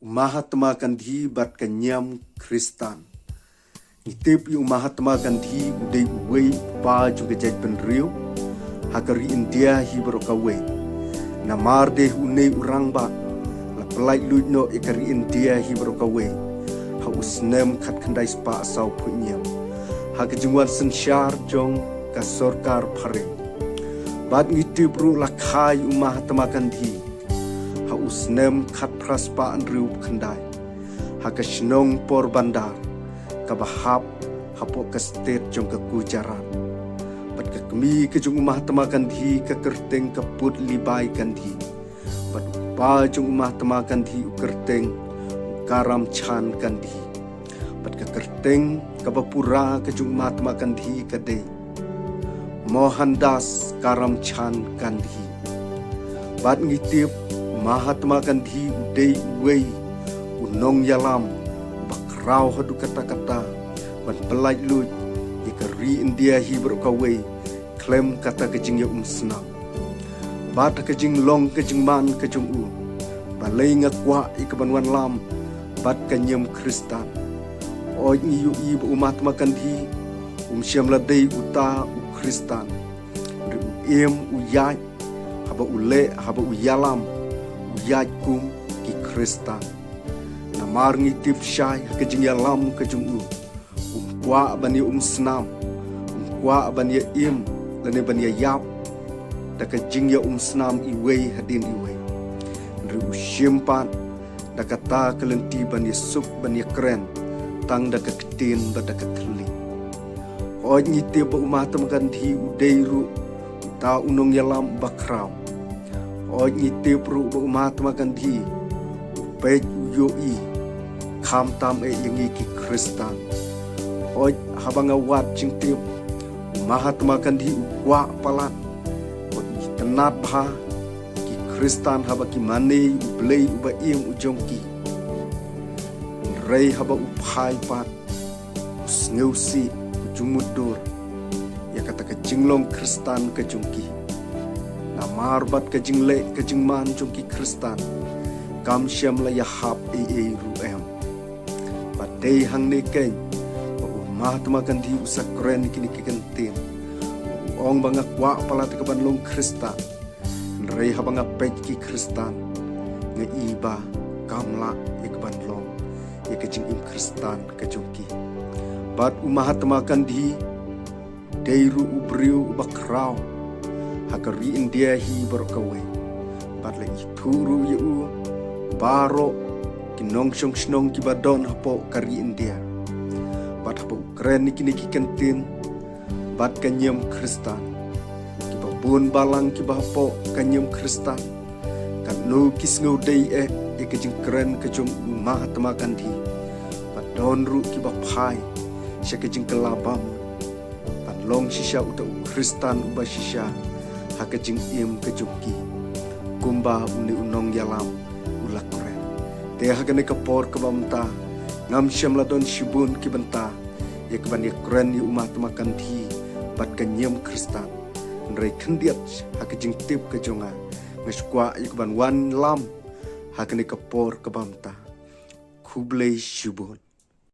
Mahatma Gandhi bat kanyam Kristan. Itip yung Mahatma Gandhi uday uway pa juga jaj penriu hakari India hi brokawe. Namar deh unay urang ba lapalay luit no ikari India hi brokawe. Ha usnem kat kandai spa asaw punyam. Hakajungwan sensyar jong ka sorkar pare. Bat ngitip ru lakai Mahatma Gandhi. Ha usnem kat praspaan riu kandai. Hakashnong por bandar. Kabahap hapok ke state jong ke Gujarat. Bat ke kemi ke jong Mahatma Gandhi ke kerteng ke put libai Gandhi. Bat upa jong Mahatma Gandhi kerteng Karam Chan Gandhi. Bat ke kerteng ke bapura ke jong Mahatma Gandhi ke de Mohandas Karam Chan Gandhi. Bat ngitip Mahatma Gandhi udai wei unong yalam bakrau hadu kata-kata ban pelai lut ikari India hi berkawai klaim kata kejing ya senam bat kejing long kejing man kejing u balai ngakwa ikaban wan lam bat kanyam Kristan oi ngiyu i umat makan di syam ladai uta u Kristan ri u uyaj haba ule haba uyalam uyaj kum ki Kristan namar ngitip syai kejing yalam kejung u kwa bani senam kwa bani im lane bani yap da kejing ya senam iwei hadin iwei ri usyimpan da kata kelenti bani sup bani keren tang da ketin bada keteli oj ngitip umat Gandhi udai ru ta unong yalam bakrau oj ngitip ru umat Gandhi pej yoi kam tam yang ki Kristan oj habang awat jingtip Mahatma Gandhi wa palat oj tenat bah ki Kristan haba ki mane ublei uba im ujongki rei haba upai pat usngeusi ujumudur ya kata ke jinglong Kristan ke jongki namar bat ke jingle ke jingman jongki Kristan kam syam la yahap ruem badai hang neken Mahatma Gandhi usak keren kini kikentin ong bangak wa palat ke banlong Kristan rei habanga pej ki Kristan nge iba kamla ik banlong ya kejing im Kristan ke jongki bat Mahatma Gandhi deiru ubriu bakrau hakari India hi berkawe bat le ituru yu baro kinong snong kibadon hapo kari India bat hapo keren niki kentin bat kanyam Kristan kibabun balang kibahapo kanyam Kristan kan no kisngau dei kejing keren kejong Mahatma Gandhi bat don ru kibapai sya kejing kelabam bat long sisya uta Kristan uba sisya hakejing im kejongki kumba uni unong yalam ulak keren te hagane kapor kabamta ngam syam ladon shibun kibenta ya keban ya keren ya Mahatma Gandhi bat kanyam Kristan nrei kendiat hakejing tip kejonga ngeskwa ya keban wan lam hakane kapor kabamta kublai shibun